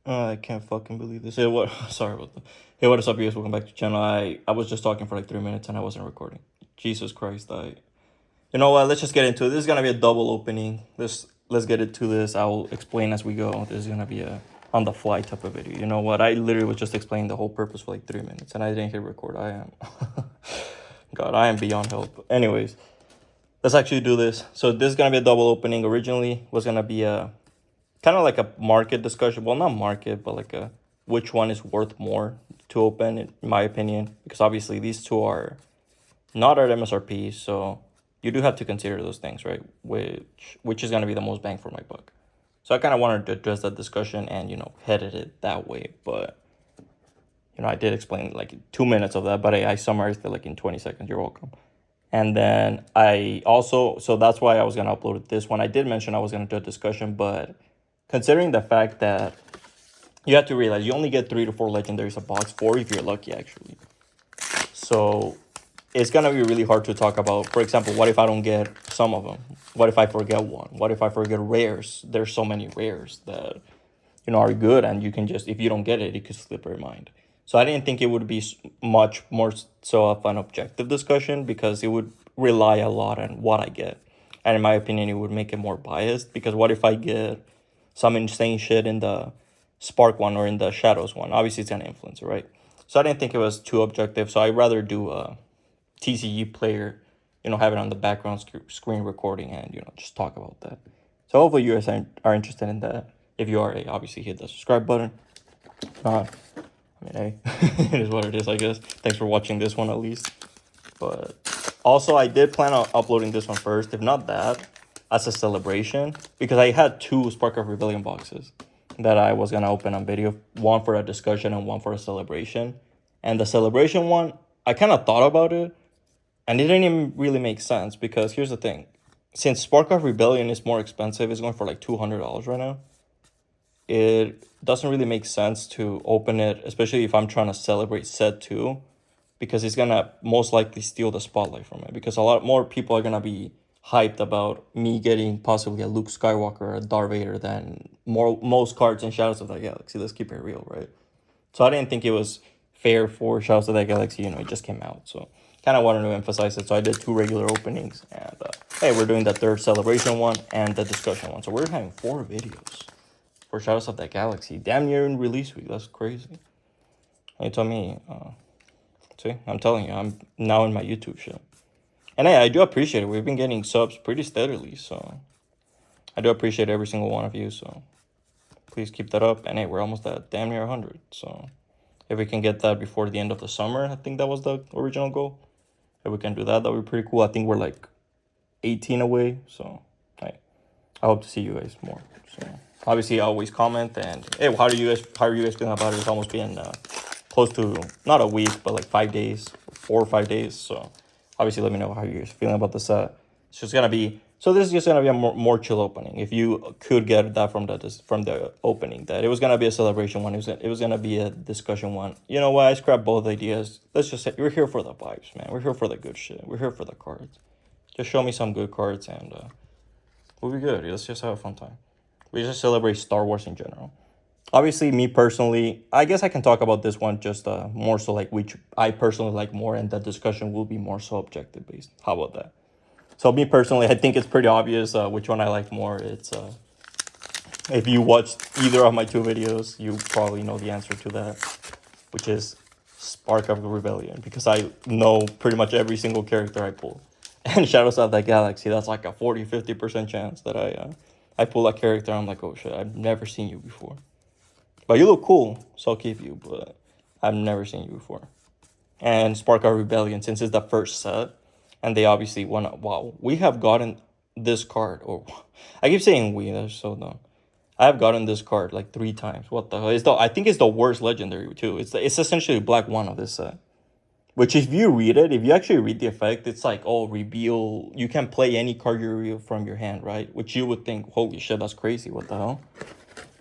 I can't fucking believe this. Hey, what? Sorry about that. Hey, what is up, you guys? Welcome back to the channel. I was just talking for like 3 minutes and I wasn't recording. Jesus Christ! You know what? Let's just get into it. This is gonna be a double opening. Let's get into this. I'll explain as we go. This is gonna be a on the fly type of video. You know what? I literally was just explaining the whole purpose for like 3 minutes and I didn't hit record. I am God. I am beyond help. Anyways, let's actually do this. So this is gonna be a double opening. Originally was gonna be a kind of like a market discussion. Well, not market, but like a which one is worth more to open, in my opinion, because obviously these two are not at MSRP, so you do have to consider those things, right? Which is gonna be the most bang for my buck. So I kind of wanted to address that discussion and headed it that way, but I did explain like 2 minutes of that, but I summarized it like in 20 seconds. You're welcome. And then I also, so that's why I was gonna upload this one. I did mention I was gonna do a discussion, but considering the fact that you have to realize you only get 3 to 4 legendaries a box, 4 if you're lucky, actually. So it's gonna be really hard to talk about. For example, what if I don't get some of them? What if I forget one? What if I forget rares? There's so many rares that are good, and you can just, if you don't get it, it could slip your mind. So I didn't think it would be much more so of an objective discussion, because it would rely a lot on what I get, and in my opinion, it would make it more biased. Because what if I get some insane shit in the Spark one or in the Shadows one? Obviously, it's gonna influence it, right? So I didn't think it was too objective. So I'd rather do a TCG player, have it on the background screen recording, and just talk about that. So hopefully you guys are interested in that. If you are, obviously hit the subscribe button. Not, hey, it is what it is, I guess. Thanks for watching this one at least. But also, I did plan on uploading this one first, if not that, as a celebration, because I had 2 Spark of Rebellion boxes that I was gonna open on video, one for a discussion and one for a celebration. And the celebration one, I kind of thought about it, and it didn't even really make sense, because here's the thing. Since Spark of Rebellion is more expensive, it's going for like $200 right now, it doesn't really make sense to open it, especially if I'm trying to celebrate set 2, because it's gonna most likely steal the spotlight from it, because a lot more people are gonna be hyped about me getting possibly a Luke Skywalker or a Darth Vader than most cards in Shadows of the Galaxy. Let's keep it real, right? So I didn't think it was fair for Shadows of the Galaxy. It just came out, so kind of wanted to emphasize it. So I did 2 regular openings, and hey, we're doing the 3rd celebration one and the discussion one. So we're having 4 videos for Shadows of the Galaxy. Damn near in release week. That's crazy. You tell me. See, I'm telling you, I'm now in my YouTube shit. And hey, I do appreciate it. We've been getting subs pretty steadily, so I do appreciate every single one of you. So please keep that up. And hey, we're almost at damn near 100. So if we can get that before the end of the summer, I think that was the original goal. If we can do that, that would be pretty cool. I think we're like 18 away. So hey, I hope to see you guys more. So obviously, I always comment. And hey, how are you guys feeling about it? It's almost been close to not a week, but like 5 days, 4 or 5 days. So obviously, let me know how you guys feeling about this. It's just gonna be, so this is just gonna be a more chill opening. If you could get that from the opening, that it was gonna be a celebration one, it was gonna be a discussion one. You know what? I scrapped both ideas. Let's just say we're here for the vibes, man. We're here for the good shit. We're here for the cards. Just show me some good cards, and we'll be good. Let's just have a fun time. We just celebrate Star Wars in general. Obviously, me personally, I guess I can talk about this one just more so like which I personally like more, and that discussion will be more so objective based. How about that? So me personally, I think it's pretty obvious which one I like more. It's if you watched either of my 2 videos, you probably know the answer to that, which is Spark of the Rebellion, because I know pretty much every single character I pull. And Shadows of the Galaxy, that's like a 40-50% chance that I pull a character. I'm like, oh shit, I've never seen you before. But you look cool, so I'll keep you, but I've never seen you before. And Spark of Rebellion, since it's the first set, and they obviously want to, wow, we have gotten this card, or I keep saying we, that's so dumb. I have gotten this card like 3 times. What the hell? I think it's the worst legendary too. It's essentially black 1 of this set. Which if you read it, if you actually read the effect, it's like, oh, reveal, you can play any card you reveal from your hand, right? Which you would think, holy shit, that's crazy, what the hell?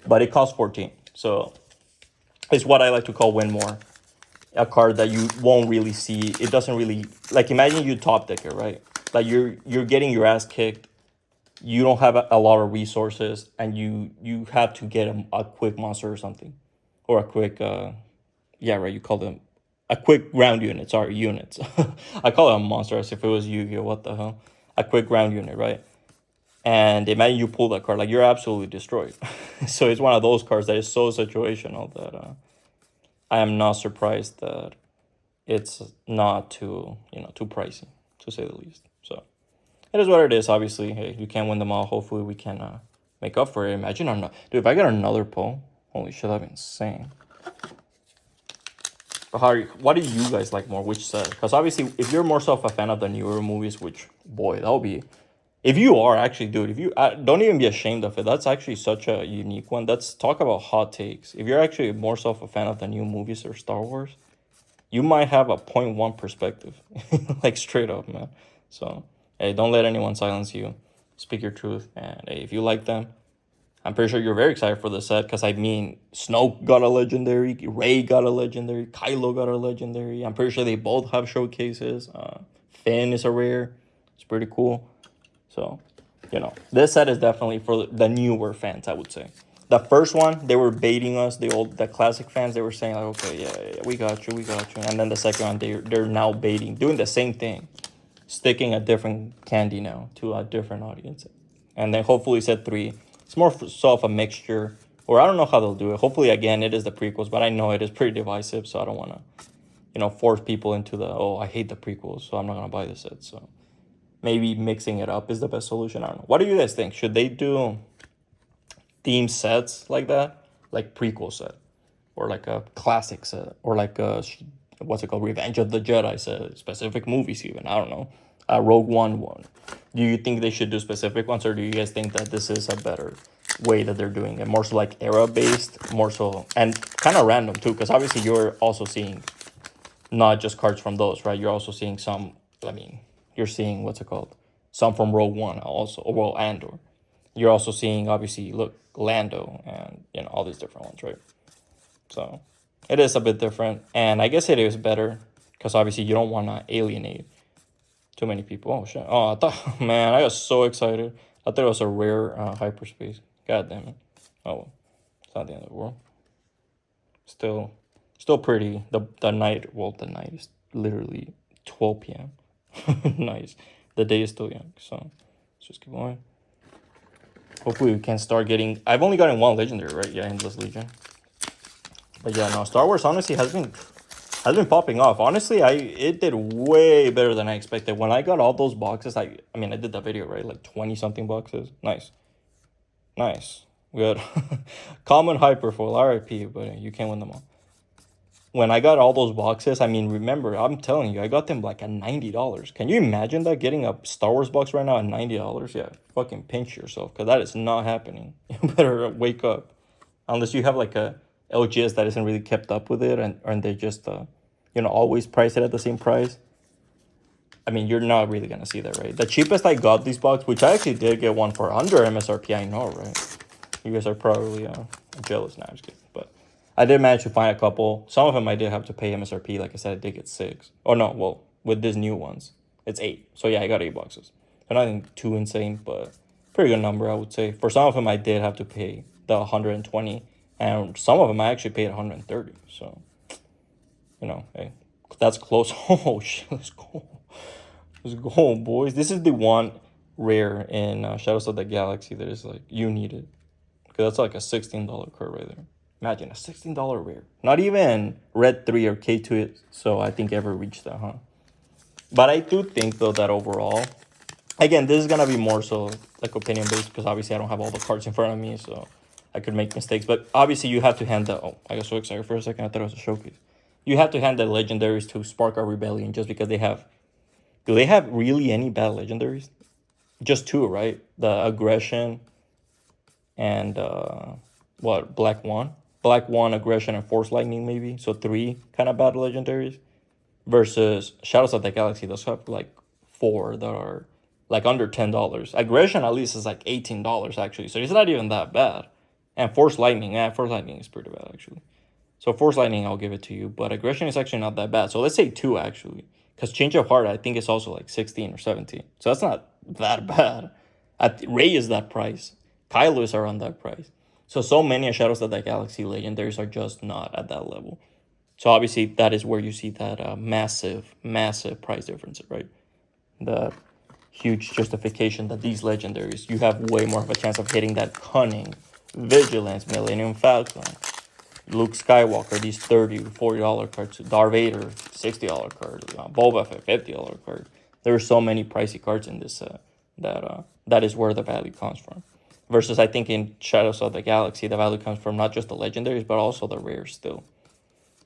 But it costs 14. So it's what I like to call win more. A card that you won't really see. It doesn't really, like, imagine you top deck it, right? Like you're getting your ass kicked you don't have a lot of resources, and you have to get a quick monster or something, or a quick yeah, right, you call them a quick ground unit. Sorry, units. I call it a monster as if it was Yu-Gi-Oh. What the hell? A quick ground unit, right? And imagine you pull that card, like you're absolutely destroyed. So it's one of those cards that is so situational that I am not surprised that it's not too pricey, to say the least. So it is what it is. Obviously, hey, you can't win them all. Hopefully, we can make up for it. Imagine I'm not, dude. If I get another pull, holy shit, that'd be insane. But what do you guys like more? Which set? Because obviously, if you're more so of a fan of the newer movies, which boy, that would be. If you are actually, dude, if you don't even be ashamed of it, that's actually such a unique one. Let's talk about hot takes. If you're actually more so of a fan of the new movies or Star Wars, you might have a point one perspective, like straight up, man. So hey, don't let anyone silence you. Speak your truth, and hey, if you like them, I'm pretty sure you're very excited for the set because I mean, Snoke got a legendary, Rey got a legendary, Kylo got a legendary. I'm pretty sure they both have showcases. Finn is a rare. It's pretty cool. So, this set is definitely for the newer fans, I would say. The first one, they were baiting us. The classic fans, they were saying like, okay, yeah, we got you. And then the second one, they're now baiting, doing the same thing, sticking a different candy now to a different audience. And then hopefully set 3, it's more so of a mixture, or I don't know how they'll do it. Hopefully, again, it is the prequels, but I know it is pretty divisive, so I don't want to, force people into I hate the prequels, so I'm not going to buy this set. So maybe mixing it up is the best solution. I don't know. What do you guys think? Should they do theme sets like that? Like prequel set? Or like a classic set? Or like a, what's it called? Revenge of the Jedi set? Specific movies even. I don't know. Rogue One one. Do you think they should do specific ones? Or do you guys think that this is a better way that they're doing it? More so like era-based? More so... And kind of random too. Because obviously you're also seeing not just cards from those, right? You're also seeing some... I mean... You're seeing, what's it called? Some from Rogue One also, well, Andor. You're also seeing, obviously, look, Lando and, all these different ones, right? So, it is a bit different. And I guess it is better because, obviously, you don't want to alienate too many people. Oh, shit. Oh, I thought, man, I got so excited. I thought it was a rare hyperspace. God damn it. Oh, well, it's not the end of the world. Still pretty. The night is literally 12 p.m. Nice. The day is still young, so let's just keep going. Hopefully we can start getting... I've only gotten one legendary, right? Yeah, Endless Legion. But yeah, no, Star Wars honestly has been popping off. Honestly, it did way better than I expected. When I got all those boxes, I mean, I did the video, right? Like 20-something boxes. Nice. We had Common Hyperfoil, RIP, but you can't win them all. When I got all those boxes, I mean, remember, I'm telling you, I got them like at $90. Can you imagine that, getting a Star Wars box right now at $90? Yeah, fucking pinch yourself, because that is not happening. You better wake up. Unless you have like a LGS that isn't really kept up with it, and they just, always price it at the same price. I mean, you're not really going to see that, right? The cheapest I got these boxes, which I actually did get one for under MSRP, I know, right? You guys are probably jealous now, I'm just kidding, but... I did manage to find a couple. Some of them I did have to pay MSRP. Like I said, I did get 6. Oh, no. Well, with these new ones, it's 8. So, yeah, I got 8 boxes. They're nothing too insane, but pretty good number, I would say. For some of them, I did have to pay the 120. And some of them, I actually paid 130. So, hey, that's close. Oh, shit. Let's go. Let's go, boys. This is the one rare in Shadows of the Galaxy that is like, you need it. Because that's like a $16 card right there. Imagine a $16 rare. Not even Red 3 or K2, so I think ever reached that, huh? But I do think, though, that overall... Again, this is going to be more so like opinion-based because obviously I don't have all the cards in front of me, so I could make mistakes. But obviously you have to hand the... Oh, I got so excited for a second. I thought it was a showcase. You have to hand the legendaries to Spark our Rebellion just because they have... Do they have really any bad legendaries? Just 2, right? The Aggression and... Black One? Black One, Aggression, and Force Lightning, maybe. So 3 kind of bad legendaries. Versus Shadows of the Galaxy, those have like 4 that are like under $10. Aggression at least is like $18 actually. So it's not even that bad. And Force Lightning, Force Lightning is pretty bad actually. So Force Lightning, I'll give it to you. But Aggression is actually not that bad. So let's say 2 actually. Because Change of Heart, I think it's also like 16 or 17. So that's not that bad. Ray is that price. Kylo is around that price. So many Shadows of the Galaxy legendaries are just not at that level. So obviously that is where you see that massive price difference, right? The huge justification that these legendaries, you have way more of a chance of hitting that Cunning, Vigilance, Millennium Falcon, Luke Skywalker, these $30, $40 cards, Darth Vader, $60 card, Boba Fett, $50 card. There are so many pricey cards in this set that is where the value comes from. Versus I think in Shadows of the Galaxy, the value comes from not just the legendaries, but also the rares still.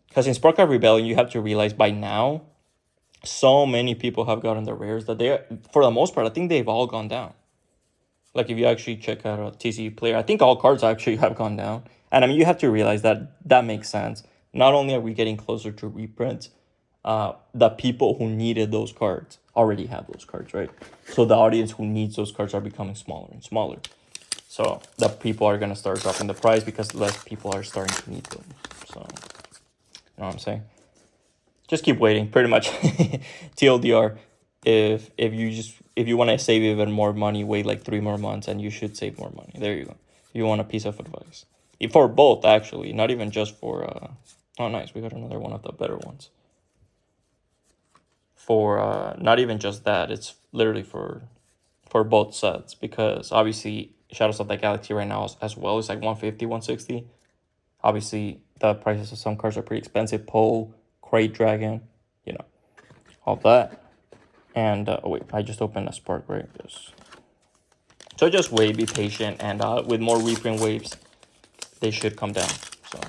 Because in Spark of Rebellion, you have to realize by now, so many people have gotten the rares that they, for the most part, I think they've all gone down. Like if you actually check out a TCG player, I think all cards actually have gone down. And I mean, you have to realize that that makes sense. Not only are we getting closer to reprints, the people who needed those cards already have those cards, right? So the audience who needs those cards are becoming smaller and smaller. So the people are going to start dropping the price because less people are starting to need them. So, you know what I'm saying? Just keep waiting, pretty much. TLDR, if you want to save even more money, wait like 3 more months and you should save more money. There you go. You want a piece of advice. For both, actually, not even just for... oh, nice. We got another one of the better ones. For not even just that, it's literally for both sets. Because obviously, Shadows of the Galaxy right now as well is like 150, 160. Obviously, the prices of some cards are pretty expensive. Poe, Crate Dragon, you know, all that. And, oh wait, I just opened a Spark, right? Yes. So just wait, be patient, and with more reprint waves, they should come down. So,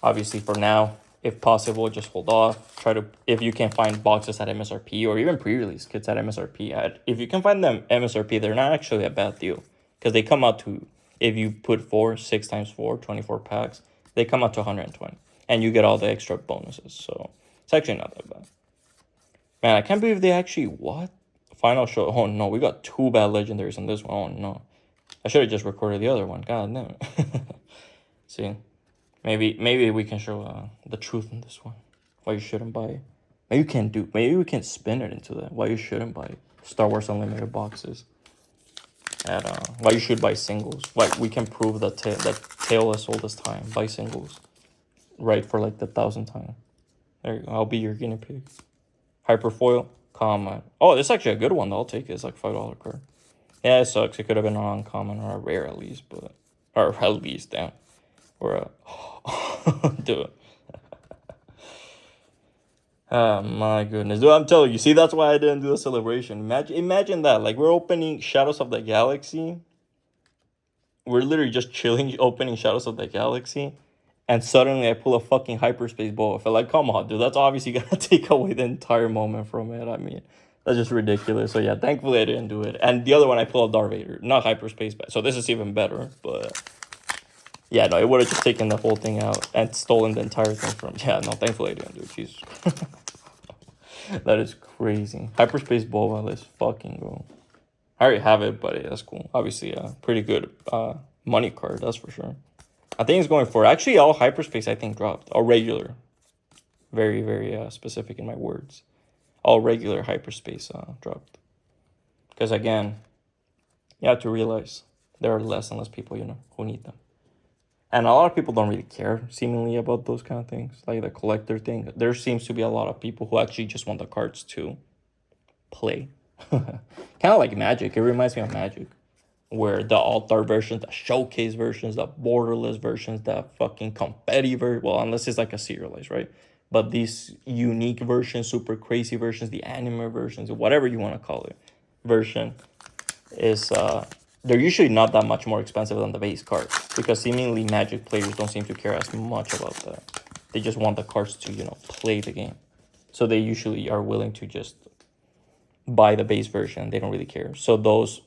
obviously for now, if possible, just hold off. Try to, if you can find boxes at MSRP, or even pre-release kits at MSRP, if you can find them MSRP, they're not actually a bad deal. Because they come out to, if you put 6 times 4, 24 packs, they come out to 120. And you get all the extra bonuses. So, it's actually not that bad. Man, I can't believe they actually, what? Final show. Oh no, we got 2 bad legendaries on this one. Oh no. I should have just recorded the other one. God damn it. See, maybe we can show the truth in this one. Why you shouldn't buy it. Maybe we can spin it into that. Why you shouldn't buy Star Wars Unlimited boxes. And why you should buy singles. Why we can prove that Tail is sold this time. Buy singles. Right, for like the 1,000th time. There you go. I'll be your guinea pig. Hyperfoil, common. Oh, this is actually a good one though. I'll take it. It's like $5 card. Yeah, it sucks. It could have been an uncommon or a rare at least, but or at least, damn. Or a dude. Oh my goodness. Dude, I'm telling you, see, that's why I didn't do a celebration. Imagine that. Like we're opening Shadows of the Galaxy. We're literally just chilling, opening Shadows of the Galaxy. And suddenly I pull a fucking hyperspace Boba Fett. Like, come on, dude. That's obviously going to take away the entire moment from it. I mean, that's just ridiculous. So, yeah, thankfully I didn't do it. And the other one, I pulled Darth Vader. Not hyperspace. So, this is even better. But, yeah, no, it would have just taken the whole thing out and stolen the entire thing from... Yeah, no, thankfully I didn't do it. Jesus. That is crazy. Hyperspace Boba, let's fucking go. I already have it, but yeah, that's cool. Obviously, a pretty good money card, that's for sure. I think it's going for... Actually, all hyperspace, I think, dropped. All regular. Very, very specific in my words. All regular hyperspace dropped. Because, again, you have to realize there are less and less people, who need them. And a lot of people don't really care, seemingly, about those kind of things. Like the collector thing. There seems to be a lot of people who actually just want the cards to play. Kind of like Magic. It reminds me of Magic. Where the alt-art versions, the showcase versions, the borderless versions, the fucking confetti version, well, unless it's like a serialized, right? But these unique versions, super crazy versions, the anime versions, whatever you want to call it, version is, they're usually not that much more expensive than the base card. Because seemingly Magic players don't seem to care as much about that. They just want the cards to, play the game. So they usually are willing to just buy the base version. They don't really care. So those...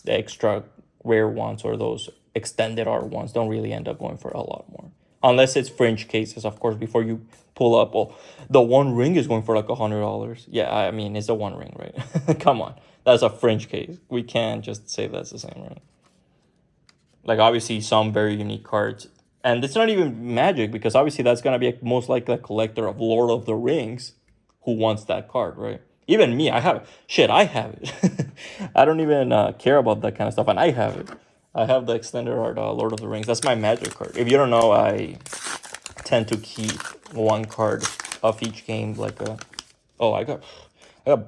the extra rare ones or those extended art ones don't really end up going for a lot more. Unless it's fringe cases, of course, before you pull up, oh, the one ring is going for like $100. Yeah, I mean, it's a one ring, right? Come on. That's a fringe case. We can't just say that's the same, right? Like, obviously, some very unique cards. And it's not even Magic, because obviously that's going to be most likely a collector of Lord of the Rings who wants that card, right? Even me, I have shit. I have it. I don't even care about that kind of stuff, and I have it. I have the extended art Lord of the Rings. That's my magic card. If you don't know, I tend to keep one card of each game. Like oh, I got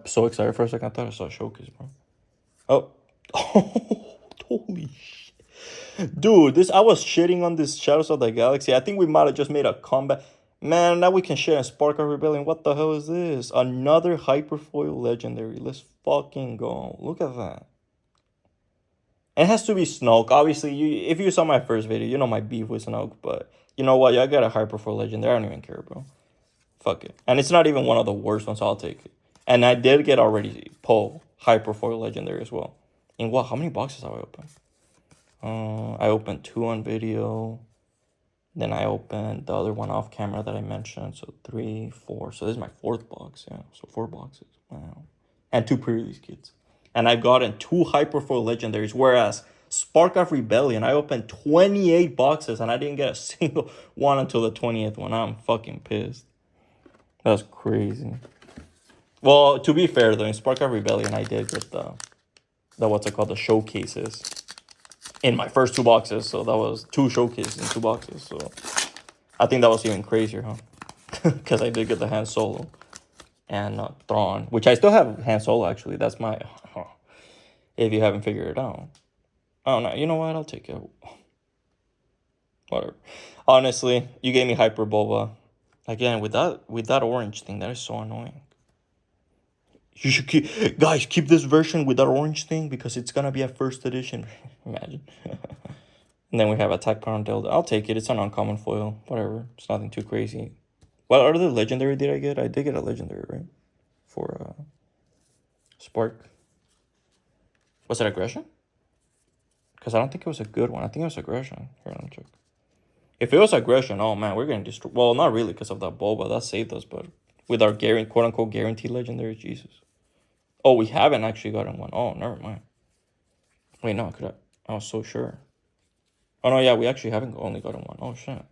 so excited for a second. I thought I saw a showcase, bro. Oh, holy shit, dude! This I was shitting on this Shadows of the Galaxy. I think we might have just made a comeback. Man, now we can share in Spark of Rebellion. What the hell is this? Another Hyperfoil Legendary. Let's fucking go. Look at that. It has to be Snoke. Obviously, if you saw my first video, you know my beef with Snoke. But you know what? I got a Hyperfoil Legendary. I don't even care, bro. Fuck it. And it's not even one of the worst ones. So I'll take it. And I did get already Poe Hyperfoil Legendary as well. In what? How many boxes have I opened? I opened 2 on video. Then I opened the other one off camera that I mentioned. So 3, 4. So this is my 4th box. Yeah. So 4 boxes. Wow. And 2 pre-release kits. And I've gotten 2 Hyperfoil Legendaries. Whereas Spark of Rebellion, I opened 28 boxes and I didn't get a single one until the 20th one. I'm fucking pissed. That's crazy. Well, to be fair though, in Spark of Rebellion, I did get the what's it called, the showcases in my first 2 boxes. So that was 2 showcases in 2 boxes. So I think that was even crazier, huh? Because I did get the Han Solo and Thrawn, which I still have Han Solo actually. That's my, if you haven't figured it out. Oh no, you know what? I'll take it. Whatever. Honestly, you gave me Hyper Boba. Again, with that orange thing, that is so annoying. You should keep this version with that orange thing because it's gonna be a first edition. Imagine. And then we have Attack Pound Delta. I'll take it. It's an uncommon foil. Whatever. It's nothing too crazy. What other legendary did I get? I did get a legendary, right? For Spark. Was it Aggression? Because I don't think it was a good one. I think it was Aggression. Here, let me check. If it was Aggression, oh man, we're gonna destroy. Well, not really because of that Boba. That saved us, but with our quote unquote guaranteed legendary, Jesus. Oh, we haven't actually gotten one. Oh, never mind. Wait, no, I was so sure. Oh no, yeah, we actually haven't only gotten one. Oh shit.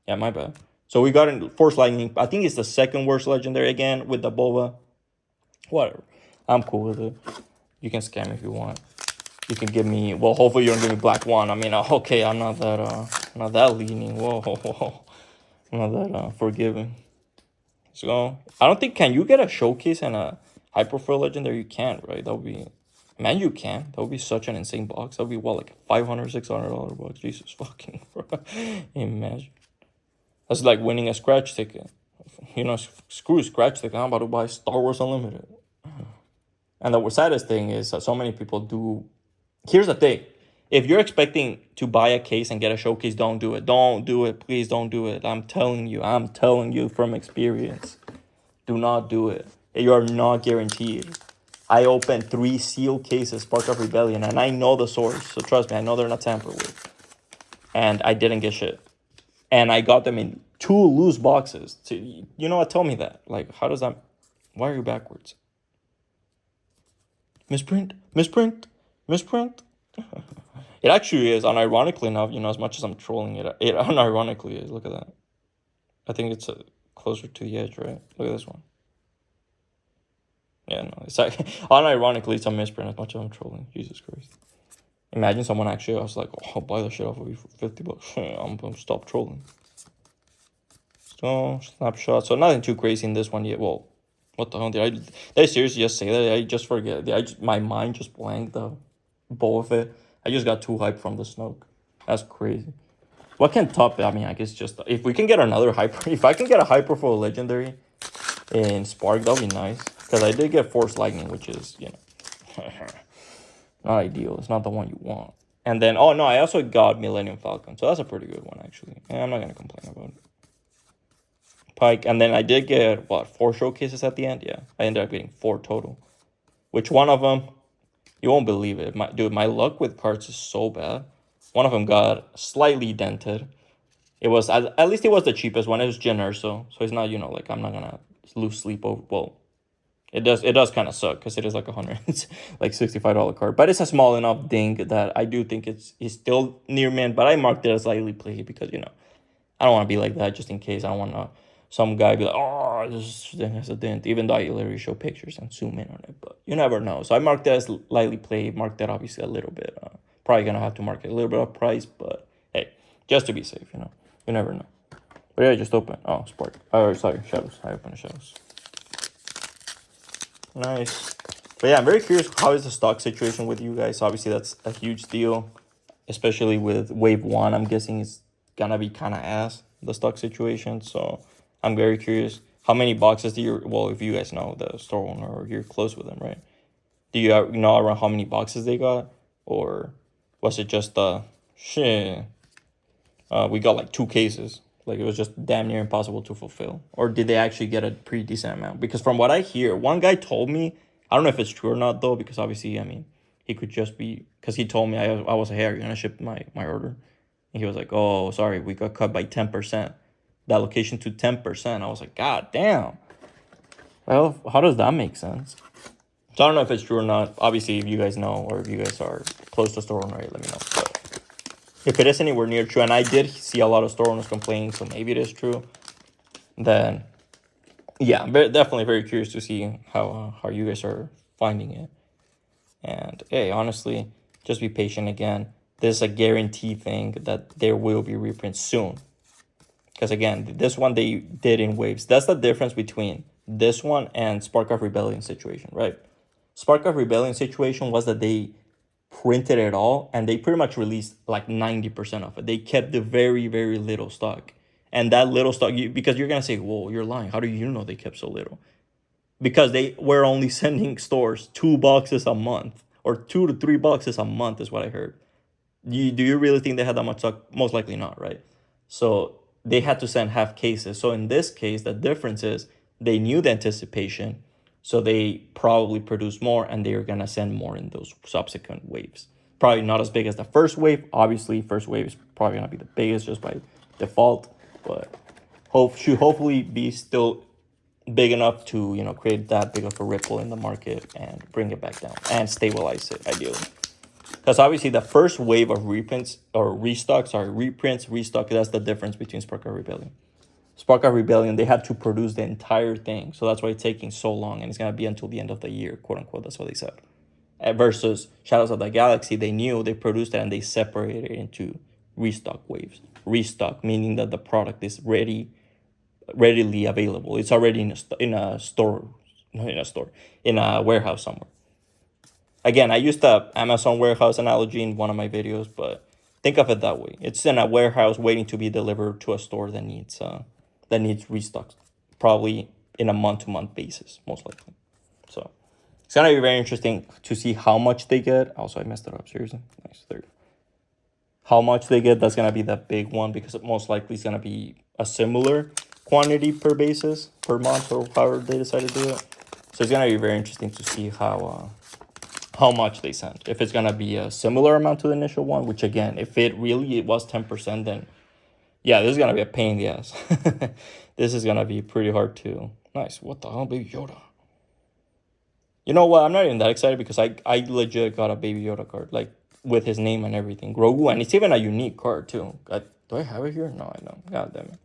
Yeah, my bad. So we got in Force Lightning. I think it's the 2nd worst legendary again with the Boba. Whatever. I'm cool with it. You can scam if you want. You can give me, well, hopefully you don't give me Black One. I mean, okay, I'm not that leaning. Whoa. I'm not that forgiving. So I don't think, can you get a showcase and a Hyperfoil Legendary? You can't, right? That would be, man, you can. That would be such an insane box. That would be what, like $500, $600 box. Jesus fucking, bro. Imagine. That's like winning a scratch ticket. You know, screw scratch ticket. I'm about to buy Star Wars Unlimited. And the saddest thing is that so many people do. Here's the thing. If you're expecting to buy a case and get a showcase, don't do it. Don't do it. Please don't do it. I'm telling you from experience. Do not do it. You are not guaranteed. I opened 3 sealed cases, Spark of Rebellion, and I know the source. So trust me, I know they're not tampered with. And I didn't get shit. And I got them in 2 loose boxes. So, you know what? Tell me that. Like, how does that... Why are you backwards? Misprint. It actually is, unironically enough, you know, as much as I'm trolling it unironically is. Look at that. I think it's closer to the edge, right? Look at this one. Yeah, no, it's like, unironically, it's a misprint as much as I'm trolling. Jesus Christ. Imagine someone actually, I was like, oh, I'll buy the shit off of you for $50. I'm gonna stop trolling. So, snapshot. So, nothing too crazy in this one yet. Well, what the hell? Did I seriously just say that? I just forget. My mind just blanked the Boba Fett. I just got too hyped from the Snoke. That's crazy. What can top it? I mean, I guess just if we can get another if I can get a Hyperfoil Legendary in Spark, that'll be nice. Because I did get Force Lightning, which is, you know, not ideal. It's not the one you want. And then, oh no, I also got Millennium Falcon. So that's a pretty good one, actually. And I'm not going to complain about it. Pike. And then I did get, 4 showcases at the end? Yeah. I ended up getting 4 total. Which one of them, you won't believe it. My luck with cards is so bad. One of them got slightly dented. It was, at least it was the cheapest one. It was Jyn Erso. So it's not, you know, like I'm not going to lose sleep over, well, it does kind of suck because it is like it's like $65 card. But it's a small enough ding that I do think it's still near mint. But I marked it as lightly played because, you know, I don't want to be like that just in case. I don't want to some guy be like, oh, this thing has a dent, even though I literally show pictures and zoom in on it. But you never know. So I marked that as lightly played, marked that obviously a little bit. Probably going to have to mark it a little bit of price, but hey, just to be safe, you know. You never know. But yeah, just open. Oh, Spark. Oh, sorry, Shadows. I opened the Shadows. Nice. But yeah, I'm very curious, how is the stock situation with you guys? Obviously, that's a huge deal, especially with wave 1. I'm guessing it's gonna be kind of ass, the stock situation. So I'm very curious, how many boxes do you, well, if you guys know the store owner or you're close with them, right? Do you know around how many boxes they got? Or was it just shit, we got like 2 cases? Like, it was just damn near impossible to fulfill. Or did they actually get a pretty decent amount? Because from what I hear, one guy told me, I don't know if it's true or not though, because obviously, I mean, he could just be, because he told me, I was like, hey, are you gonna ship my order? And he was like, oh, sorry, we got cut by 10%. The allocation to 10%. I was like, god damn. Well, how does that make sense? So I don't know if it's true or not. Obviously, if you guys know, or if you guys are close to store owner, right, let me know. But if it is anywhere near true, and I did see a lot of store owners complaining, so maybe it is true, then yeah, I'm definitely very curious to see how you guys are finding it. And hey, honestly, just be patient again. This is a guarantee thing that there will be reprints soon. Because again, this one they did in waves. That's the difference between this one and Spark of Rebellion situation, right? Spark of Rebellion situation was that they printed it all and they pretty much released like 90% of it. They kept the very, very little stock. And that little stock, because you're going to say, whoa, you're lying. How do you know they kept so little? Because they were only sending stores 2 boxes a month, or 2 to 3 boxes a month is what I heard. Do you really think they had that much stock? Most likely not, right? So they had to send half cases. So in this case, the difference is they knew the anticipation, so they probably produced more, and they are going to send more in those subsequent waves. Probably not as big as the first wave. Obviously, first wave is probably going to be the biggest just by default, but should hopefully be still big enough to, you know, create that big of a ripple in the market and bring it back down and stabilize it ideally. Because obviously the first wave of reprints or restocks, restock, that's the difference between Spark of Rebellion. Spark of Rebellion, they had to produce the entire thing. So that's why it's taking so long, and it's going to be until the end of the year, quote unquote. That's what they said. Versus Shadows of the Galaxy, they knew, they produced it, and they separated it into restock waves. Restock, meaning that the product is readily available. It's already in a warehouse somewhere. Again, I used the Amazon warehouse analogy in one of my videos, but think of it that way. It's in a warehouse waiting to be delivered to a store that needs restocks, probably in a month-to-month basis, most likely. So it's gonna be very interesting to see how much they get. Also, I messed it up, seriously. Nice, there. How much they get, that's gonna be the big one, because it most likely is gonna be a similar quantity per basis, per month, or however they decide to do it. So it's gonna be very interesting to see how much they send. If it's gonna be a similar amount to the initial one, which again, if it was 10%, then yeah, this is gonna be a pain in the ass. This is gonna be pretty hard to. Nice. What the hell, Baby Yoda? You know what? I'm not even that excited, because I legit got a Baby Yoda card, like with his name and everything, Grogu, and it's even a unique card too. Do I have it here? No, I don't. God damn it!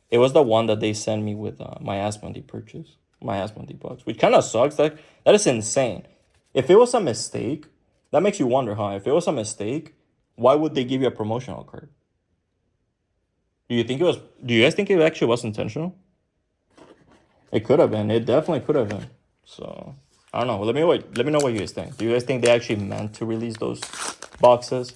It was the one that they sent me with my Asmodee purchase, my Asmodee box, which kind of sucks. That is insane. If it was a mistake, that makes you wonder, huh? If it was a mistake, why would they give you a promotional card? Do you guys think it actually was intentional? It could have been. It definitely could have been. So I don't know. Let me know what you guys think. Do you guys think they actually meant to release those boxes?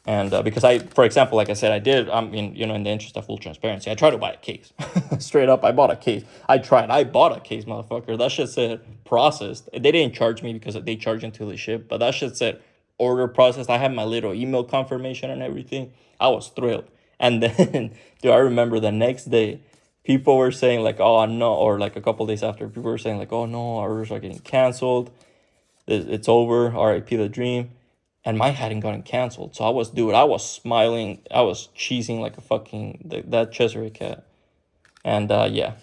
And because for example, like I said, in the interest of full transparency, I tried to buy a case. Straight up, I bought a case. I bought a case, motherfucker. That shit said processed. They didn't charge me because they charge until they ship, but that shit said order processed. I had my little email confirmation and everything. I was thrilled. And then, dude, I remember the next day, people were saying like, oh no, or like a couple days after, people were saying like, oh no, our orders are getting canceled. It's over. RIP the dream. And mine hadn't gotten canceled. So I was smiling. I was cheesing like a fucking, that Cesare cat. And yeah.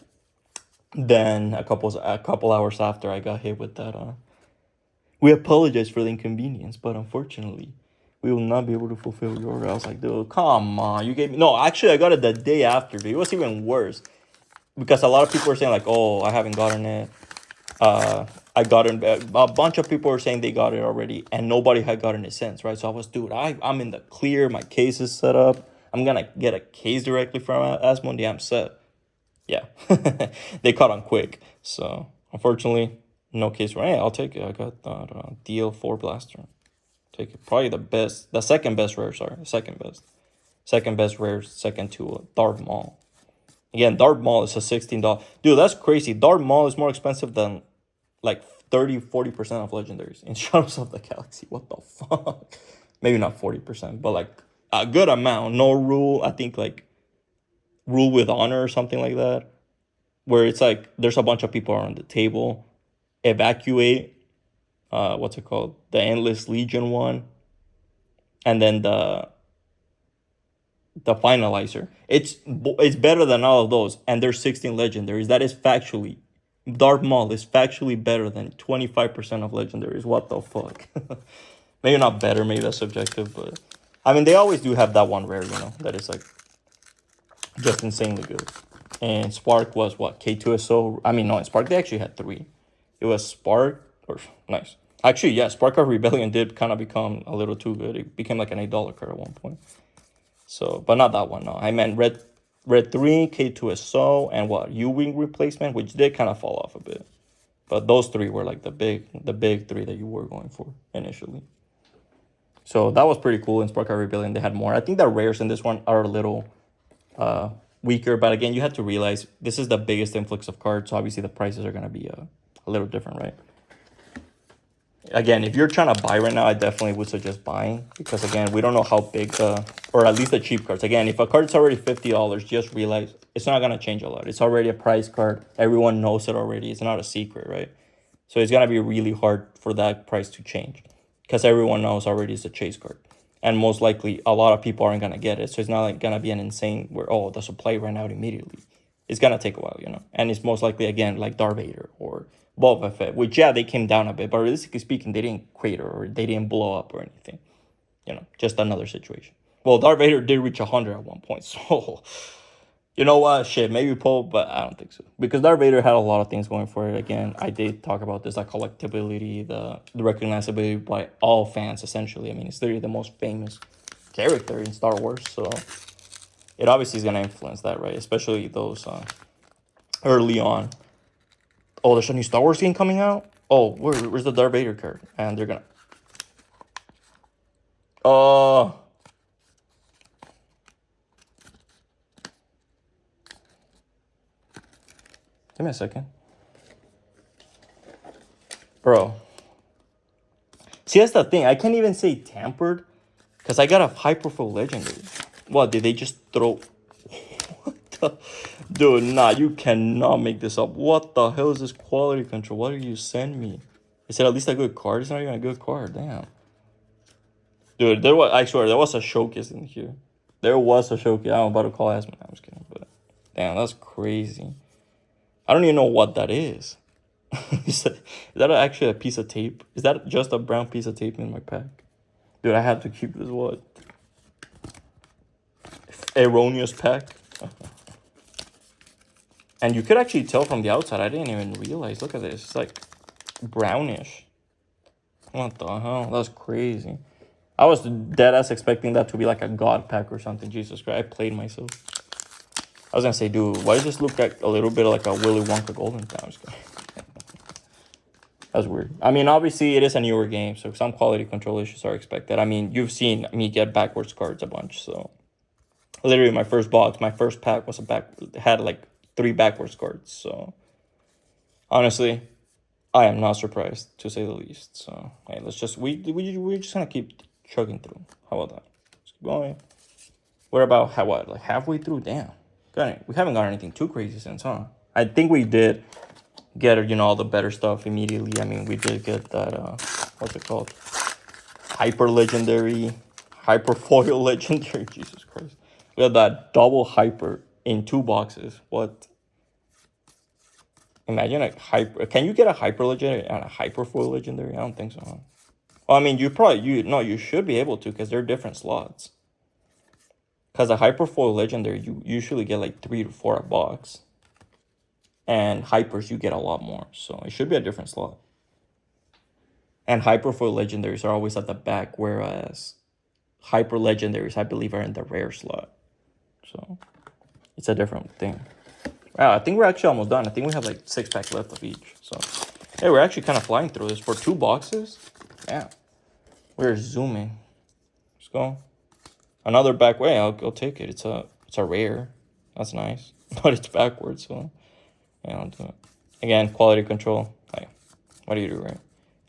Then a couple hours after, I got hit with that. We apologize for the inconvenience, but unfortunately, we will not be able to fulfill your order. I was like, dude, come on. You gave me... No, actually, I got it the day after, dude. It was even worse. because a lot of people are saying like, oh, I haven't gotten it. I got it. A bunch of people were saying they got it already, and nobody had gotten it since, right? So I was, dude, I'm in the clear. My case is set up. I'm gonna get a case directly from Asmodee. I'm set. Yeah, they caught on quick. So unfortunately, no case. Hey, I'll take it. I got that DL4 blaster. Take it. Probably the second best rare. Sorry, second best rare. Second to Darth Maul. Again, Darth Maul is a $16. Dude, that's crazy. Darth Maul is more expensive than like 30-40% of legendaries in Shadows of the Galaxy. What the fuck? Maybe not 40%, but like a good amount. No rule. I think like rule with honor or something like that, where it's like there's a bunch of people around the table. Evacuate. What's it called? The Endless Legion one, and then the finalizer. It's better than all of those, and there's 16 legendaries. That is factually, Darth Maul is factually better than 25% of legendaries. What the fuck? Maybe not better, maybe that's subjective, but I mean they always do have that one rare, that is like just insanely good. And Spark was what? K2SO. I mean, no, in Spark they actually had 3. It was Spark or nice. Actually, yeah, Spark of Rebellion did kind of become a little too good. It became like an $8 card at one point. So, but not that one. No, I meant Red 3, K2SO, and what? U-Wing replacement, which did kind of fall off a bit. But those 3 were like the big 3 that you were going for initially. So that was pretty cool. In Spark of Rebellion, they had more. I think the rares in this one are a little weaker, but again, you have to realize this is the biggest influx of cards, so obviously the prices are going to be a little different, right? Again, if you're trying to buy right now, I definitely would suggest buying, because again, we don't know how big or at least the cheap cards. Again, if a card's already $50, just realize it's not going to change a lot. It's already a price card. Everyone knows it already. It's not a secret, right? So it's going to be really hard for that price to change, because everyone knows already it's a chase card. And most likely, a lot of people aren't going to get it. So it's not like going to be an insane where, oh, the supply ran out immediately. It's going to take a while, And it's most likely, again, like Darth Vader or Boba Fett, which, yeah, they came down a bit. But realistically speaking, they didn't crater or they didn't blow up or anything. Just another situation. Well, Darth Vader did reach 100 at one point. So, you know what? Shit, maybe Poe, but I don't think so. Because Darth Vader had a lot of things going for it. Again, I did talk about this, like collectability, the recognizability by all fans, essentially. I mean, it's literally the most famous character in Star Wars. So it obviously is going to influence that, right? Especially those early on. Oh, there's a new Star Wars game coming out? Oh, where's the Darth Vader card? And they're going to... Give me a second. Bro. See, that's the thing. I can't even say tampered, because I got a Hyperfoil Legendary. What, did they just throw... What the... Dude, nah, you cannot make this up. What the hell is this quality control? What did you send me? Is it at least a good card? It's not even a good card, damn. Dude, I swear, there was a showcase in here. There was a showcase. I'm about to call Asmodee. I'm just kidding, but... Damn, that's crazy. I don't even know what that is. Is that actually a piece of tape? Is that just a brown piece of tape in my pack? Dude, I have to keep this, what? Erroneous pack. And you could actually tell from the outside. I didn't even realize. Look at this. It's like brownish. What the hell? That's crazy. I was dead ass expecting that to be like a god pack or something. Jesus Christ. I played myself. I was going to say, dude, why does this look like a little bit like a Willy Wonka Golden Town? That's weird. I mean, obviously, it is a newer game, so some quality control issues are expected. I mean, you've seen me get backwards cards a bunch, so... Literally, my first box, my first pack was had like 3 backwards cards, so... Honestly, I am not surprised, to say the least. So, hey, let's just... We're just going to keep chugging through. How about that? Let's keep going. We're about, like halfway through? Damn. We haven't got anything too crazy since, huh? I think we did get, all the better stuff immediately. I mean, we did get that, what's it called? Hyper Legendary, Hyperfoil Legendary. Jesus Christ. We had that double Hyper in 2 boxes. What? Imagine a Hyper. Can you get a Hyper Legendary and a Hyperfoil Legendary? I don't think so, huh? Well, I mean, you should be able to, because they're different slots. Because a Hyperfoil Legendary, you usually get like 3 to 4 a box. and hypers you get a lot more. So it should be a different slot. And hyper foil legendaries are always at the back, whereas hyper legendaries, I believe, are in the rare slot. So it's a different thing. Wow, I think we're actually almost done. I think we have like 6 packs left of each. So hey, we're actually kind of flying through this for 2 boxes. Yeah, we're zooming. Let's go. Another back way. I'll take it. It's a rare. That's nice, but it's backwards. So yeah, I'll do it. Again, quality control. Like, what do you do, right?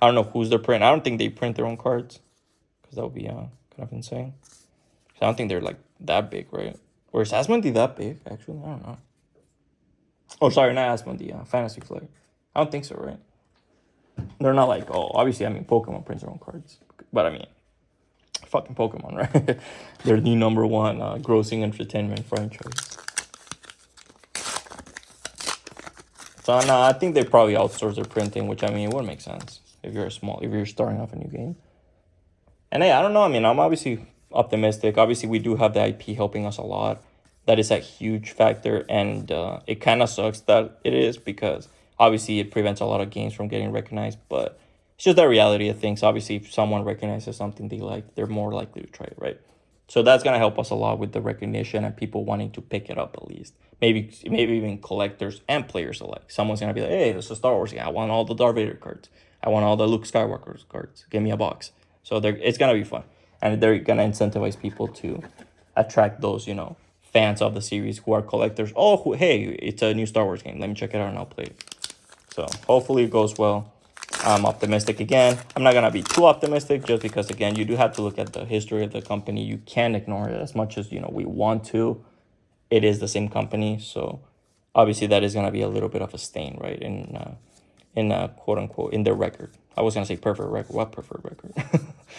I don't know who's they're printing. I don't think they print their own cards, because that would be kind of insane. I don't think they're like that big, right? Or is Asmodee that big? Actually, I don't know. Oh, sorry, not Asmodee. Fantasy Flight. I don't think so, right? They're not like, oh, obviously, I mean, Pokemon prints their own cards, but I mean, fucking Pokemon, right? They're the #1 grossing entertainment franchise. So no, I think they probably outsource their printing, which I mean, it would make sense if you're starting off a new game. And hey, I don't know. I mean, I'm obviously optimistic. Obviously, we do have the IP helping us a lot. That is a huge factor, and it kind of sucks that it is, because obviously it prevents a lot of games from getting recognized. But it's just the reality of things. Obviously, if someone recognizes something they like, they're more likely to try it, right? So that's gonna help us a lot with the recognition and people wanting to pick it up at least. Maybe even collectors and players alike. Someone's gonna be like, hey, this is a Star Wars game. I want all the Darth Vader cards. I want all the Luke Skywalker cards. Give me a box. So it's gonna be fun, and they're gonna incentivize people to attract those, fans of the series who are collectors. Oh, hey, it's a new Star Wars game. Let me check it out and I'll play it. So hopefully it goes well. I'm optimistic again. I'm not gonna be too optimistic, just because again, you do have to look at the history of the company. You can't ignore it as much as we want to. It is the same company, so obviously that is gonna be a little bit of a stain, right? In quote unquote in their record. I was gonna say perfect record. What perfect record?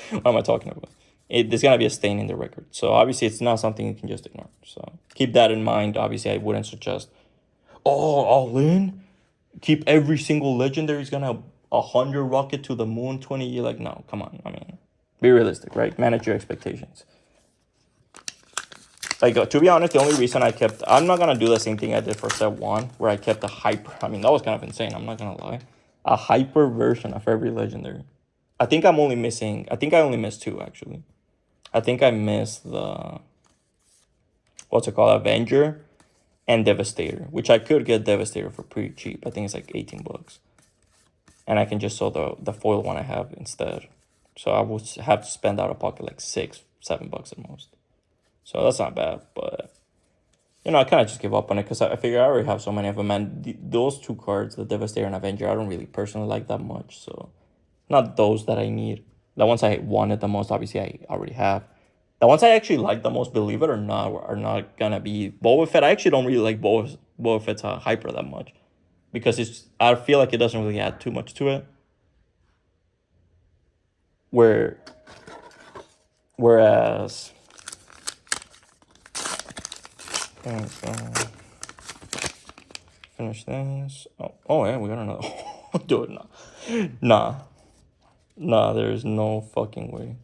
What am I talking about? There's gonna be a stain in the record. So obviously it's not something you can just ignore. So keep that in mind. Obviously I wouldn't suggest, all in. Keep every single legendary is gonna 100 rocket to the moon 20 years. Like, no, come on. I mean, be realistic, right? Manage your expectations. Like, to be honest, the only reason I'm not gonna do the same thing I did for step 1, where I kept a hyper. I mean, that was kind of insane. I'm not gonna lie. A hyper version of every legendary. I think I only missed 2, actually. I think I missed the, what's it called, Avenger and Devastator, which I could get Devastator for pretty cheap. I think it's like $18. And I can just sell the foil one I have instead. So I would have to spend out of pocket like $6-7 at most. So that's not bad, but I kind of just give up on it, because I figure I already have so many of them, and those 2 cards, the Devastator and Avenger, I don't really personally like that much. So not those that I need. The ones I wanted the most, obviously, I already have. The ones I actually like the most, believe it or not, are not gonna be Boba Fett. I actually don't really like Boba Fett's hyper that much, because I feel like it doesn't really add too much to it. Whereas, okay, so finish this. Oh yeah, we got another. Do it now. Nah, there is no fucking way.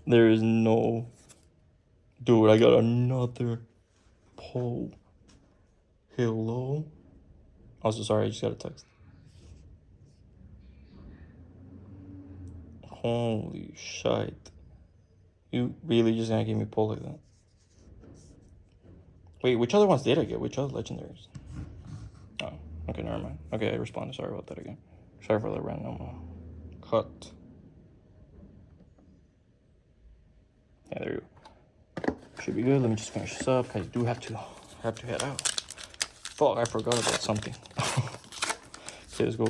There is no... Dude, I got another poll. Hello? Also, sorry, I just got a text. Holy shit. You really just gonna give me poll like that? Wait, which other ones did I get? Which other legendaries? Oh, okay, never mind. Okay, I responded. Sorry about that again. Sorry for the random cut. Yeah, there you go. Should be good. Let me just finish this up. I do have to head out. Fuck, I forgot about something. Okay, let's go.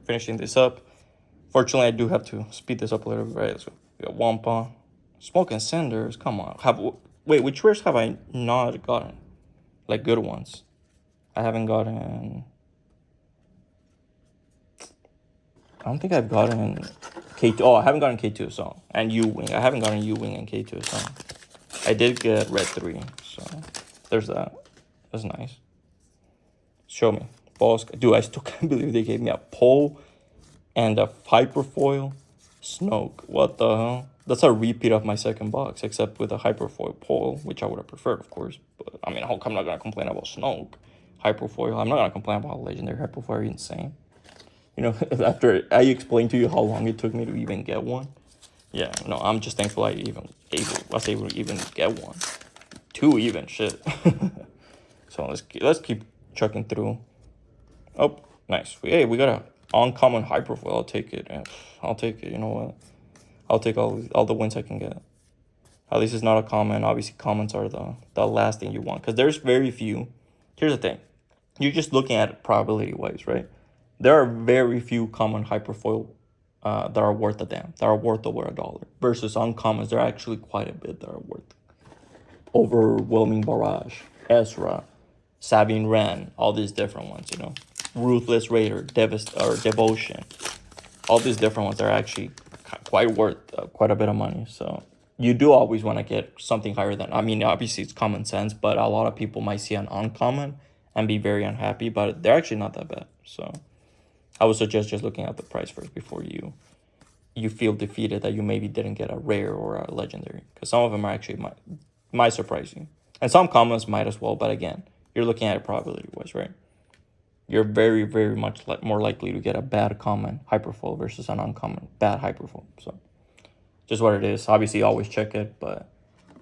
Finishing this up. Fortunately, I do have to speed this up a little bit. Right, let's go. We got Wampa. Smoke and Cinders. Come on. Wait, which rares have I not gotten? Like, good ones. I haven't gotten... I don't think I've gotten K2. Oh, I haven't gotten K2 song. And U-Wing. I haven't gotten U-Wing and K2 song. I did get Red 3. So, there's that. That's nice. Show me. Balls. Dude, I still can't believe they gave me a pole and a hyper foil. Snoke. What the hell? That's a repeat of my second box, except with a hyperfoil pole, which I would have preferred, of course. But I mean, I'm not gonna complain about Snoke hyperfoil. I'm not gonna complain about legendary hyperfoil. Are you insane? You know, after I explained to you how long it took me to even get one. Yeah, no, I'm just thankful I was able to even get one. Two even, shit. So let's keep chucking through. Oh, nice. Hey, we got a uncommon hyperfoil. I'll take it. I'll take it. You know what? I'll take all the wins I can get. At least it's not a common. Obviously, commons are the last thing you want, because there's very few. Here's the thing. You're just looking at it probability-wise, right? There are very few common hyperfoil that are worth a damn, that are worth over $1. Versus uncommons, there are actually quite a bit that are worth. Overwhelming Barrage, Ezra, Sabine Wren, all these different ones, you know. Ruthless Raider, Devotion. All these different ones are actually quite worth quite a bit of money. So you do always want to get something higher than, I mean, obviously it's common sense, but a lot of people might see an uncommon and be very unhappy, but they're actually not that bad. So I would suggest just looking at the price first before you feel defeated that you maybe didn't get a rare or a legendary, because some of them are actually might surprise you, and some commons might as well. But again, you're looking at it probability wise, right? You're very, very much more likely to get a bad common hyperfoil versus an uncommon bad hyperfoil. So just what it is. Obviously, always check it, but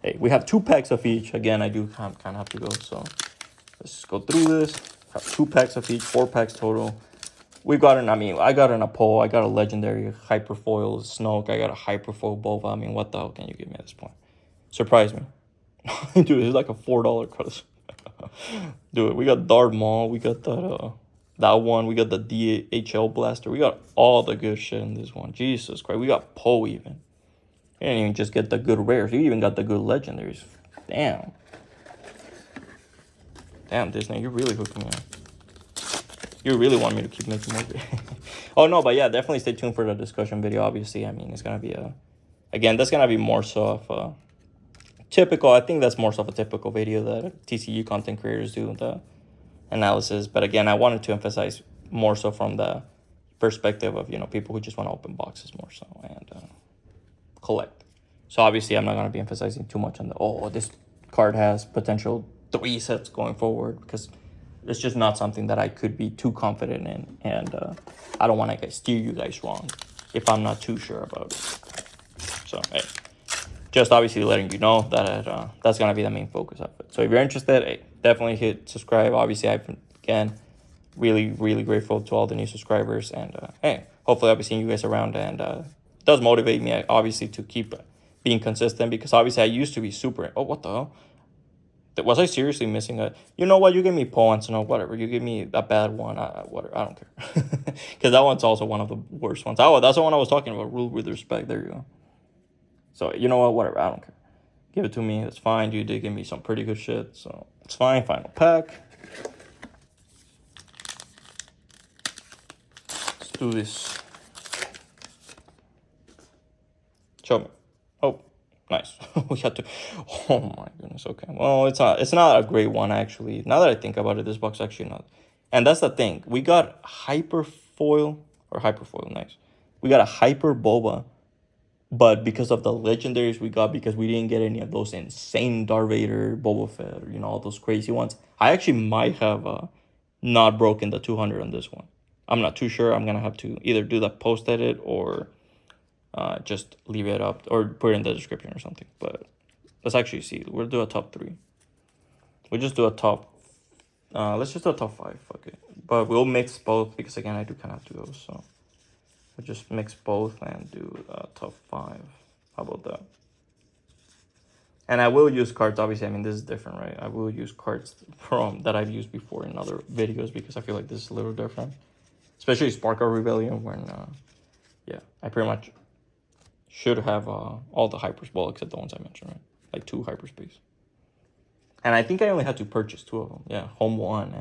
hey, we have 2 packs of each. Again, I do kind of have to go, so let's go through this. Have 2 packs of each, 4 packs total. We've got I got an Apo, I got a legendary hyperfoil Snoke, I got a hyperfoil Boba. I mean, what the hell can you give me at this point? Surprise me. Dude, this is like a $4 credit. Dude, we got Darth Maul, we got that one, we got the DHL blaster, we got all the good shit in this one. Jesus Christ, we got Poe even. You didn't even just get the good rares, you even got the good legendaries. Damn. Damn, Disney, you really hooked me up. You really want me to keep making more. Oh no, but yeah, definitely stay tuned for the discussion video. Obviously, I mean, it's gonna be again, that's gonna be more so of typical. I think that's more so of a typical video that TCU content creators do, the analysis. But again, I wanted to emphasize more so from the perspective of, you know, people who just want to open boxes more so and collect. So obviously, I'm not gonna be emphasizing too much on this card has potential 3 sets going forward, because it's just not something that I could be too confident in, and I don't want to steer you guys wrong if I'm not too sure about it. So, hey, just obviously letting you know that that's going to be the main focus of it. So if you're interested, hey, definitely hit subscribe. Obviously, I've been, again, really, really grateful to all the new subscribers, and hey, hopefully I'll be seeing you guys around, and it does motivate me, obviously, to keep being consistent, because obviously I used to be super, oh, what the hell? Was I seriously missing a? You know what? You give me Poe and Snow, whatever. You give me a bad one, whatever. I don't care, because that one's also one of the worst ones. Oh, that's the one I was talking about. Rule with respect. There you go. So you know what? Whatever. I don't care. Give it to me. It's fine. You did give me some pretty good shit, so it's fine. Final pack. Let's do this. Show me. Oh. Nice. We had to. Oh my goodness. Okay. Well, it's not a great one actually. Now that I think about it, this box actually not. And that's the thing. We got hyperfoil. Nice. We got a hyper Boba, but because of the legendaries we got, because we didn't get any of those insane Darth Vader, Boba Fett, or, you know, all those crazy ones. I actually might have not broken the 200 on this one. I'm not too sure. I'm gonna have to either do the post edit or just leave it up or put it in the description or something. But let's actually see. We'll do a top 3. We'll just do a top. Let's just do a top 5. Fuck it. But we'll mix both, because again, I do kind of have to go. So we'll just mix both and do top 5. How about that? And I will use cards. Obviously, I mean, this is different, right? I will use cards from that I've used before in other videos, because I feel like this is a little different, especially Spark of Rebellion, when yeah, I pretty much should have all the hypers, well, except the ones I mentioned, right? Like 2 hyperspace. And I think I only had to purchase 2 of them. Yeah, Home 1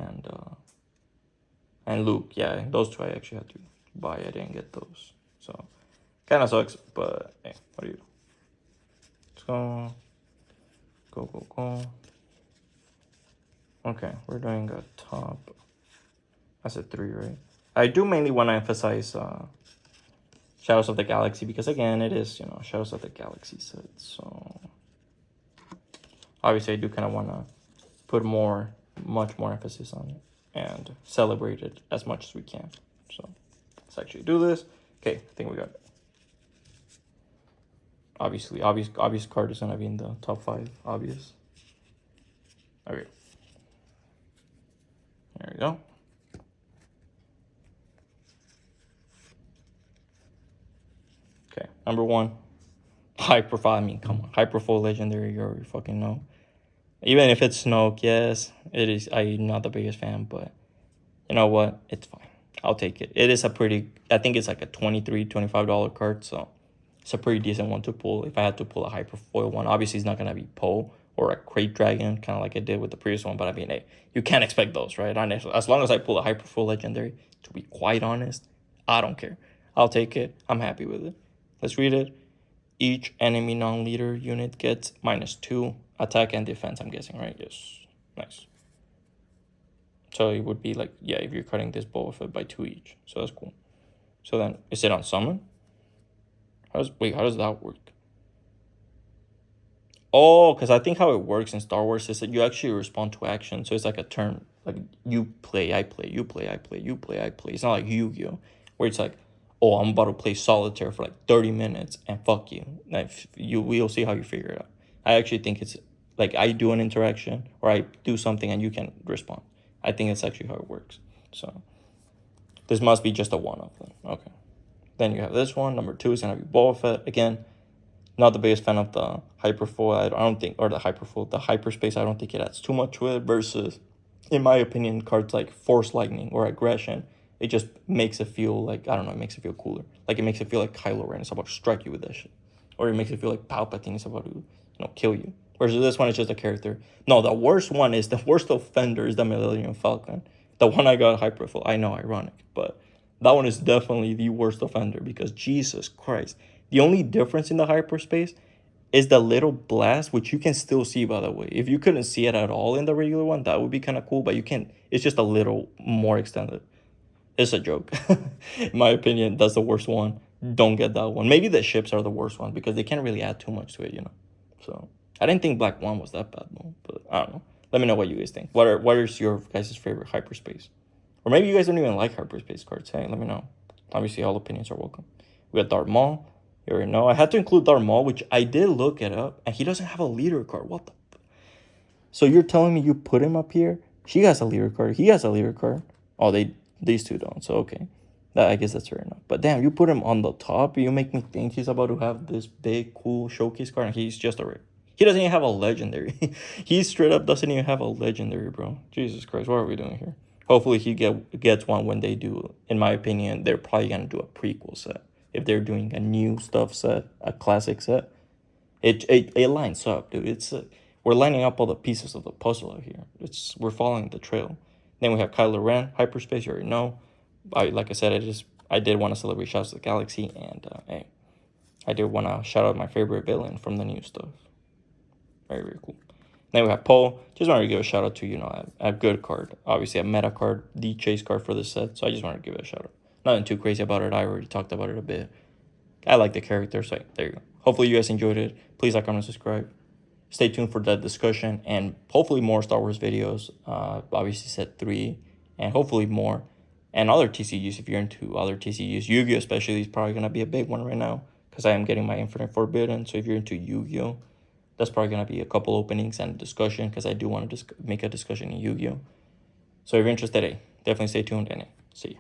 and Luke. Yeah, those 2 I actually had to buy. I didn't get those. So, kind of sucks, but hey, what do you do? Let's go. Go. Okay, we're doing a top. I said 3, right? I do mainly want to emphasize Shadows of the Galaxy, because again, it is, you know, Shadows of the Galaxy set. So obviously I do kind of want to put much more emphasis on it and celebrate it as much as we can. So let's actually do this. Okay, I think we got it. Obviously, obvious card is gonna be in the top 5. Obvious. Okay. There we go. Okay, number 1. Hyperfall. I mean, come on. Hyperfall Legendary, you already fucking know. Even if it's Snoke, yes, it is. I'm not the biggest fan, but you know what? It's fine. I'll take it. It is a pretty, I think it's like a $23, $25 card, so it's a pretty decent one to pull. If I had to pull a Hyperfoil one, obviously it's not going to be Poe or a Crate Dragon, kind of like I did with the previous one, but I mean, hey, you can't expect those, right? As long as I pull a Hyperfoil Legendary, to be quite honest, I don't care. I'll take it. I'm happy with it. Let's read it. Each enemy non-leader unit gets -2 attack and defense, I'm guessing, right? Yes. Nice. So it would be like, yeah, if you're cutting this Boba Fett by 2 each. So that's cool. So then, is it on summon? How does that work? Oh, because I think how it works in Star Wars is that you actually respond to action. So it's like a turn. Like, you play, I play, you play, I play, you play, I play. It's not like Yu-Gi-Oh! Where it's like, oh, I'm about to play solitaire for like 30 minutes and fuck you. We'll see how you figure it out. I actually think it's like I do an interaction or I do something and you can respond. I think it's actually how it works. So this must be just a one-off then. Okay. Then you have this one. Number 2 is going to be Boba Fett. Again, not the biggest fan of the Hyperfoil. I don't think, or the Hyperfoil, the Hyperspace. I don't think it adds too much to it versus, in my opinion, cards like Force Lightning or Aggression. It just makes it feel like, I don't know, it makes it feel cooler. Like it makes it feel like Kylo Ren is about to strike you with that shit. Or it makes it feel like Palpatine is about to, you know, kill you. Whereas this one is just a character. No, the worst offender is the Millennium Falcon. The one I got Hyperfoil. I know, ironic, but that one is definitely the worst offender because Jesus Christ. The only difference in the Hyperspace is the little blast, which you can still see, by the way. If you couldn't see it at all in the regular one, that would be kind of cool, but you can, it's just a little more extended. It's a joke. In my opinion, that's the worst one. Don't get that one. Maybe the ships are the worst one because they can't really add too much to it, you know. So I didn't think Black One was that bad though, but I don't know. Let me know what you guys think. What is your guys' favorite Hyperspace? Or maybe you guys don't even like Hyperspace cards. Hey, let me know. Obviously, all opinions are welcome. We got Darth Maul. You already know. I had to include Darth Maul, which I did look it up, and he doesn't have a leader card. What the? So you're telling me you put him up here? She has a leader card. He has a leader card. Oh, these two don't. So okay, I guess that's fair enough. But damn, you put him on the top. You make me think he's about to have this big, cool showcase card, and he's just a. He doesn't even have a legendary. He straight up doesn't even have a legendary, bro. Jesus Christ, what are we doing here? Hopefully he gets one when they do. In my opinion, they're probably gonna do a prequel set. If they're doing a new stuff set, a classic set, it lines up, dude. It's we're lining up all the pieces of the puzzle out here. We're following the trail. Then we have Kylo Ren, Hyperspace. You already know. Like I said, I did want to celebrate Shadows of the Galaxy, and hey, I did want to shout out my favorite villain from the new stuff. Very, very cool. Then we have Poe. Just wanted to give a shout out to, you know, a good card. Obviously a meta card, the chase card for this set. So I just wanted to give it a shout out. Nothing too crazy about it. I already talked about it a bit. I like the character, so there you go. Hopefully you guys enjoyed it. Please like, comment, subscribe. Stay tuned for that discussion and hopefully more Star Wars videos. Obviously set 3 and hopefully more. And other TCUs if you're into other TCUs. Yu-Gi-Oh! Especially is probably going to be a big one right now because I am getting my Infinite Forbidden. So if you're into Yu-Gi-Oh! That's probably going to be a couple openings and a discussion because I do want to make a discussion in Yu-Gi-Oh! So if you're interested, hey, definitely stay tuned and see you.